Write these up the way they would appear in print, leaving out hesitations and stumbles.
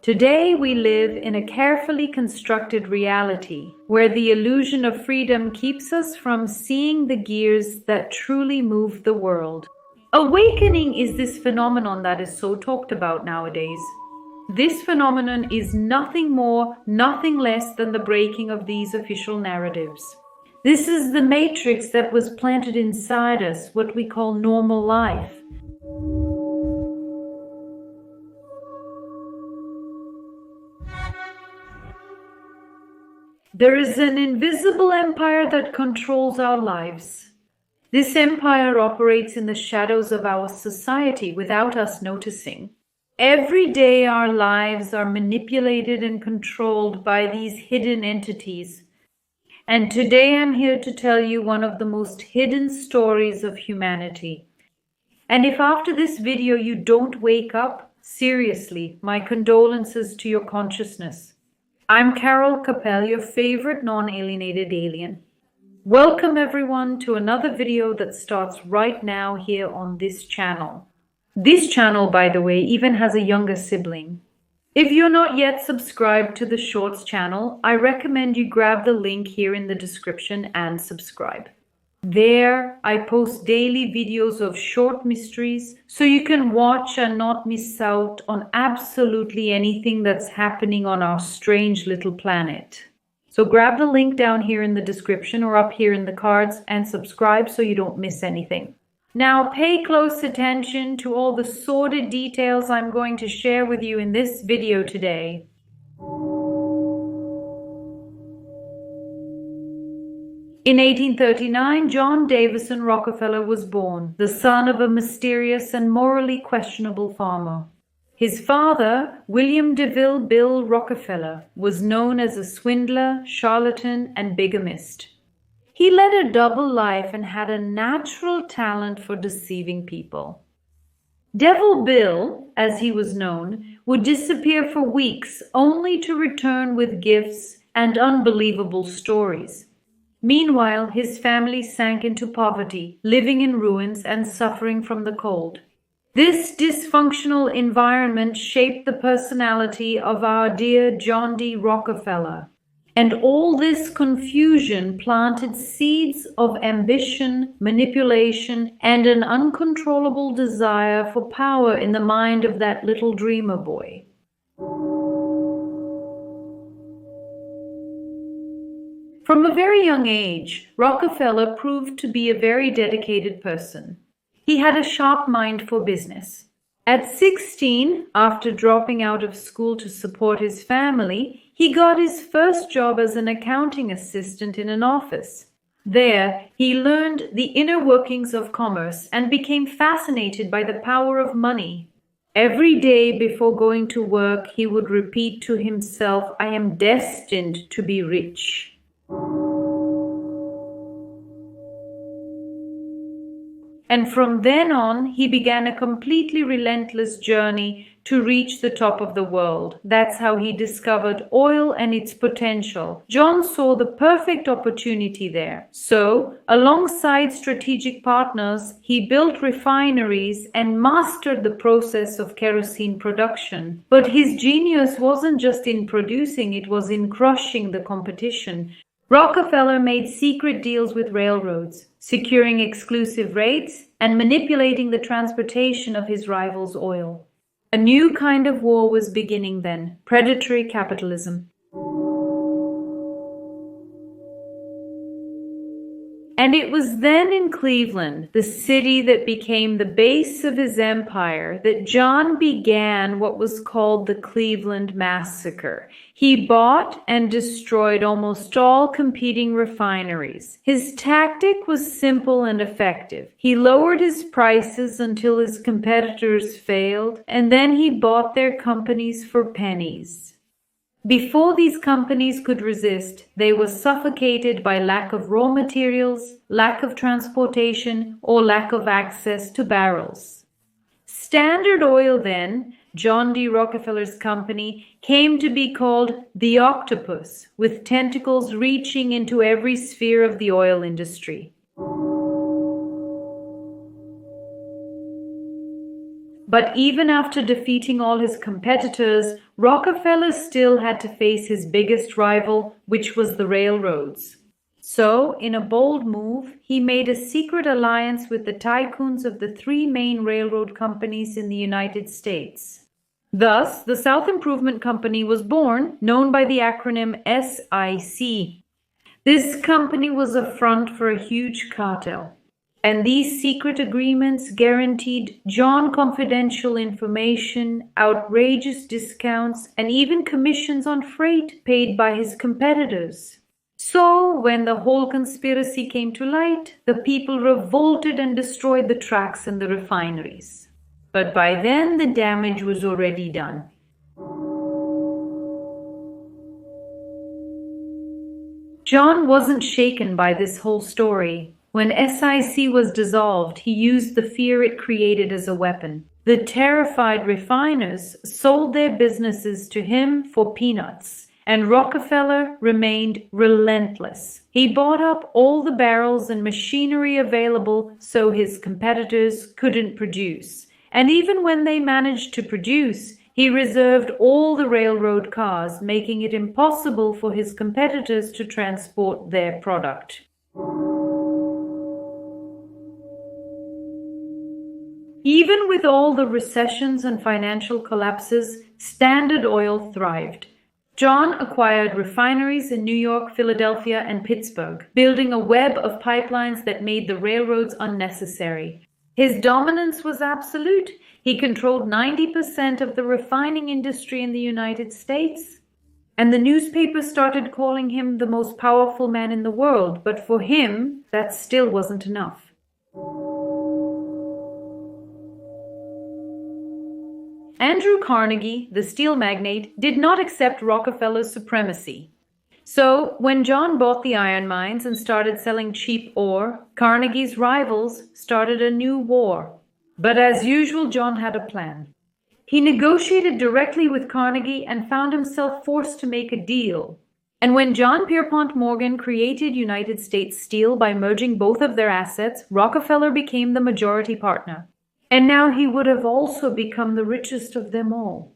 Today we live in a carefully constructed reality where the illusion of freedom keeps us from seeing the gears that truly move the world. Awakening is this phenomenon that is so talked about nowadays. This phenomenon is nothing more, nothing less than the breaking of these official narratives. This is the matrix that was planted inside us, what we call normal life. There is an invisible empire that controls our lives. This empire operates in the shadows of our society without us noticing. Every day our lives are manipulated and controlled by these hidden entities. And today I'm here to tell you one of the most hidden stories of humanity. And if after this video you don't wake up, seriously, my condolences to your consciousness. I'm Carol Capel, your favorite non-alienated alien. Welcome everyone to another video that starts right now here on this channel. This channel, by the way, even has a younger sibling. If you're not yet subscribed to the Shorts channel, I recommend you grab the link here in the description and subscribe. There, I post daily videos of short mysteries so you can watch and not miss out on absolutely anything that's happening on our strange little planet. So grab the link down here in the description or up here in the cards and subscribe so you don't miss anything. Now pay close attention to all the sordid details I'm going to share with you in this video today. In 1839, John Davison Rockefeller was born, the son of a mysterious and morally questionable farmer. His father, William DeVille Bill Rockefeller, was known as a swindler, charlatan, and bigamist. He led a double life and had a natural talent for deceiving people. Devil Bill, as he was known, would disappear for weeks only to return with gifts and unbelievable stories. Meanwhile, his family sank into poverty, living in ruins and suffering from the cold. This dysfunctional environment shaped the personality of our dear John D. Rockefeller. And all this confusion planted seeds of ambition, manipulation, and an uncontrollable desire for power in the mind of that little dreamer boy. From a very young age, Rockefeller proved to be a very dedicated person. He had a sharp mind for business. At 16, after dropping out of school to support his family, he got his first job as an accounting assistant in an office. There, he learned the inner workings of commerce and became fascinated by the power of money. Every day before going to work, he would repeat to himself, "I am destined to be rich." And from then on, he began a completely relentless journey to reach the top of the world. That's how he discovered oil and its potential. John saw the perfect opportunity there. So, alongside strategic partners, he built refineries and mastered the process of kerosene production. But his genius wasn't just in producing, it was in crushing the competition. Rockefeller made secret deals with railroads, securing exclusive rates and manipulating the transportation of his rivals' oil. A new kind of war was beginning then, predatory capitalism. And it was then in Cleveland, the city that became the base of his empire, that John began what was called the Cleveland Massacre. He bought and destroyed almost all competing refineries. His tactic was simple and effective. He lowered his prices until his competitors failed, and then he bought their companies for pennies. Before these companies could resist, they were suffocated by lack of raw materials, lack of transportation, or lack of access to barrels. Standard Oil then, John D. Rockefeller's company, came to be called the Octopus, with tentacles reaching into every sphere of the oil industry. But even after defeating all his competitors, Rockefeller still had to face his biggest rival, which was the railroads. So, in a bold move, he made a secret alliance with the tycoons of the three main railroad companies in the United States. Thus, the South Improvement Company was born, known by the acronym SIC. This company was a front for a huge cartel. And these secret agreements guaranteed John confidential information, outrageous discounts, and even commissions on freight paid by his competitors. So, when the whole conspiracy came to light, the people revolted and destroyed the tracks and the refineries. But by then, the damage was already done. John wasn't shaken by this whole story. When SIC was dissolved, he used the fear it created as a weapon. The terrified refiners sold their businesses to him for peanuts, and Rockefeller remained relentless. He bought up all the barrels and machinery available so his competitors couldn't produce. And even when they managed to produce, he reserved all the railroad cars, making it impossible for his competitors to transport their product. Even with all the recessions and financial collapses, Standard Oil thrived. John acquired refineries in New York, Philadelphia, and Pittsburgh, building a web of pipelines that made the railroads unnecessary. His dominance was absolute. He controlled 90% of the refining industry in the United States. And the newspapers started calling him the most powerful man in the world, but for him, that still wasn't enough. Andrew Carnegie, the steel magnate, did not accept Rockefeller's supremacy. So, when John bought the iron mines and started selling cheap ore, Carnegie's rivals started a new war. But as usual, John had a plan. He negotiated directly with Carnegie and found himself forced to make a deal. And when John Pierpont Morgan created United States Steel by merging both of their assets, Rockefeller became the majority partner. And now he would have also become the richest of them all.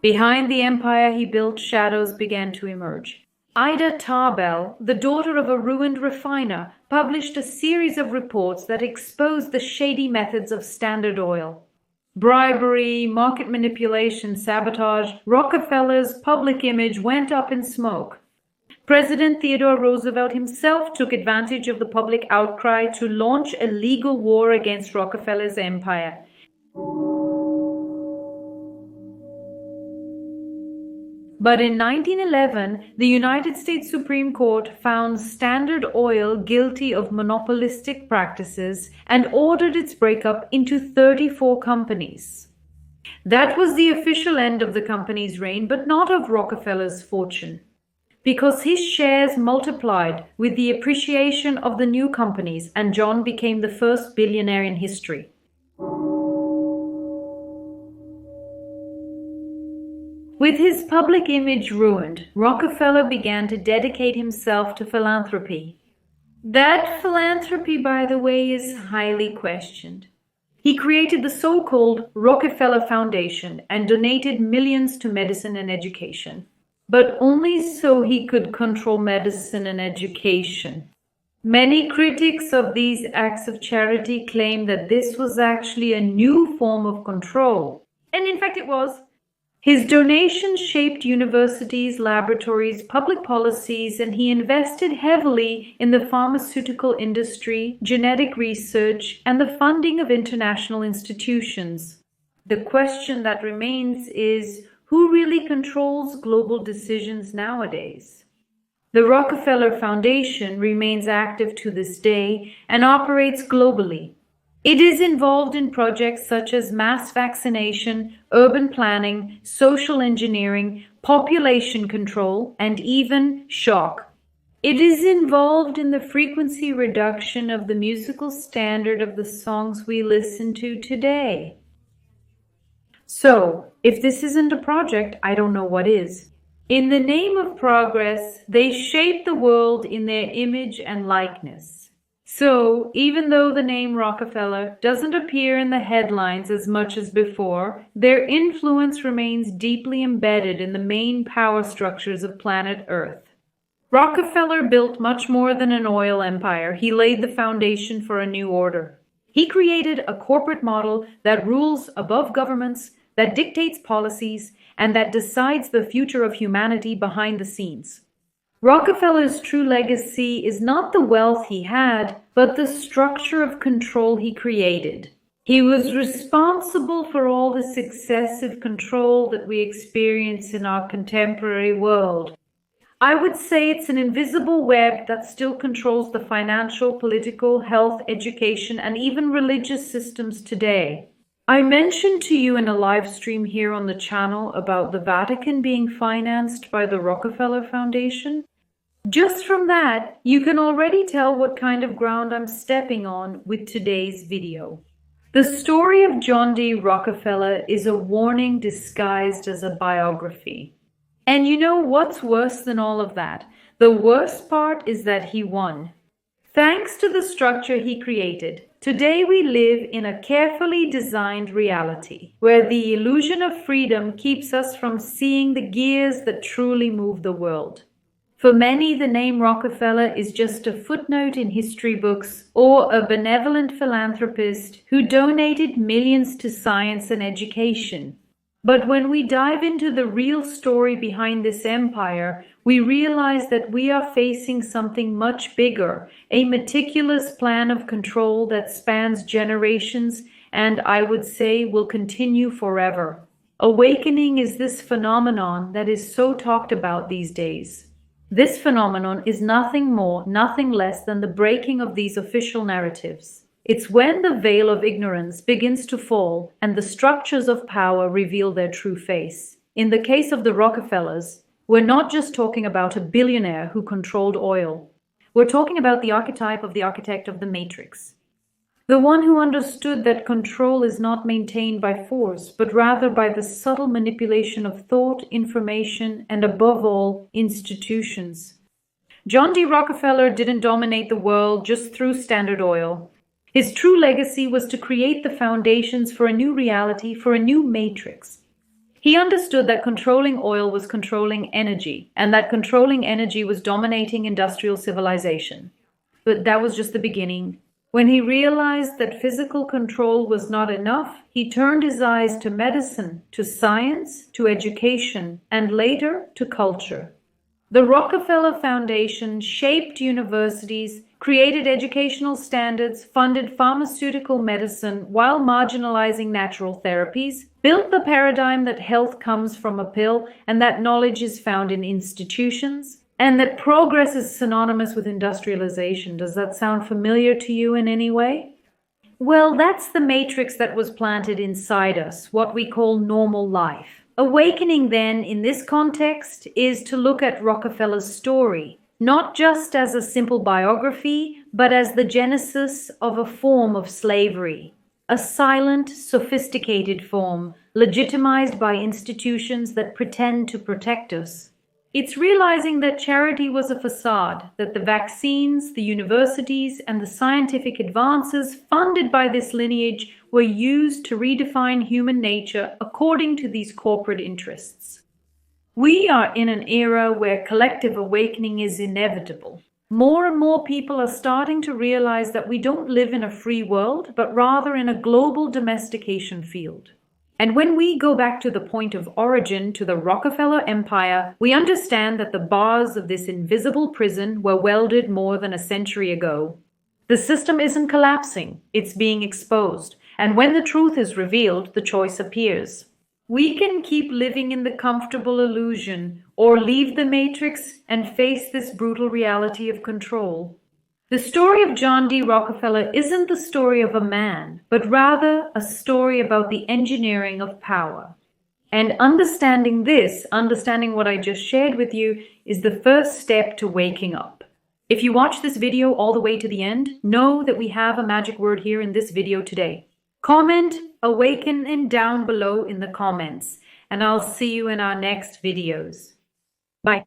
Behind the empire he built, shadows began to emerge. Ida Tarbell, the daughter of a ruined refiner, published a series of reports that exposed the shady methods of Standard Oil. Bribery, market manipulation, sabotage, Rockefeller's public image went up in smoke. President Theodore Roosevelt himself took advantage of the public outcry to launch a legal war against Rockefeller's empire. But in 1911, the United States Supreme Court found Standard Oil guilty of monopolistic practices and ordered its breakup into 34 companies. That was the official end of the company's reign, but not of Rockefeller's fortune. Because his shares multiplied with the appreciation of the new companies, and John became the first billionaire in history. With his public image ruined, Rockefeller began to dedicate himself to philanthropy. That philanthropy, by the way, is highly questioned. He created the so-called Rockefeller Foundation and donated millions to medicine and education. But only so he could control medicine and education. Many critics of these acts of charity claim that this was actually a new form of control. And in fact it was. His donations shaped universities, laboratories, public policies, and he invested heavily in the pharmaceutical industry, genetic research, and the funding of international institutions. The question that remains is, who really controls global decisions nowadays? The Rockefeller Foundation remains active to this day and operates globally. It is involved in projects such as mass vaccination, urban planning, social engineering, population control, and even shock. It is involved in the frequency reduction of the musical standard of the songs we listen to today. So, if this isn't a project, I don't know what is. In the name of progress, they shape the world in their image and likeness. So, even though the name Rockefeller doesn't appear in the headlines as much as before, their influence remains deeply embedded in the main power structures of planet Earth. Rockefeller built much more than an oil empire. He laid the foundation for a new order. He created a corporate model that rules above governments, that dictates policies, and that decides the future of humanity behind the scenes. Rockefeller's true legacy is not the wealth he had, but the structure of control he created. He was responsible for all the successive control that we experience in our contemporary world. I would say it's an invisible web that still controls the financial, political, health, education, and even religious systems today. I mentioned to you in a live stream here on the channel about the Vatican being financed by the Rockefeller Foundation. Just from that, you can already tell what kind of ground I'm stepping on with today's video. The story of John D. Rockefeller is a warning disguised as a biography. And you know what's worse than all of that? The worst part is that he won. Thanks to the structure he created, today we live in a carefully designed reality, where the illusion of freedom keeps us from seeing the gears that truly move the world. For many, the name Rockefeller is just a footnote in history books or a benevolent philanthropist who donated millions to science and education. But when we dive into the real story behind this empire, we realize that we are facing something much bigger, a meticulous plan of control that spans generations and, I would say, will continue forever. Awakening is this phenomenon that is so talked about these days. This phenomenon is nothing more, nothing less than the breaking of these official narratives. It's when the veil of ignorance begins to fall and the structures of power reveal their true face. In the case of the Rockefellers, we're not just talking about a billionaire who controlled oil. We're talking about the archetype of the architect of the Matrix. The one who understood that control is not maintained by force, but rather by the subtle manipulation of thought, information, and above all, institutions. John D. Rockefeller didn't dominate the world just through Standard Oil. His true legacy was to create the foundations for a new reality, for a new matrix. He understood that controlling oil was controlling energy, and that controlling energy was dominating industrial civilization. But that was just the beginning. When he realized that physical control was not enough, he turned his eyes to medicine, to science, to education, and later to culture. The Rockefeller Foundation shaped universities, created educational standards, funded pharmaceutical medicine while marginalizing natural therapies, built the paradigm that health comes from a pill and that knowledge is found in institutions, and that progress is synonymous with industrialization. Does that sound familiar to you in any way? Well, that's the matrix that was planted inside us, what we call normal life. Awakening, then, in this context, is to look at Rockefeller's story, not just as a simple biography, but as the genesis of a form of slavery, a silent, sophisticated form, legitimized by institutions that pretend to protect us. It's realizing that charity was a facade, that the vaccines, the universities, and the scientific advances funded by this lineage were used to redefine human nature according to these corporate interests. We are in an era where collective awakening is inevitable. More and more people are starting to realize that we don't live in a free world, but rather in a global domestication field. And when we go back to the point of origin, to the Rockefeller Empire, we understand that the bars of this invisible prison were welded more than a century ago. The system isn't collapsing, it's being exposed. And when the truth is revealed, the choice appears. We can keep living in the comfortable illusion, or leave the matrix and face this brutal reality of control. The story of John D. Rockefeller isn't the story of a man, but rather a story about the engineering of power. And understanding this, understanding what I just shared with you, is the first step to waking up. If you watch this video all the way to the end, know that we have a magic word here in this video today. Comment "awaken" and down below in the comments, and I'll see you in our next videos. Bye.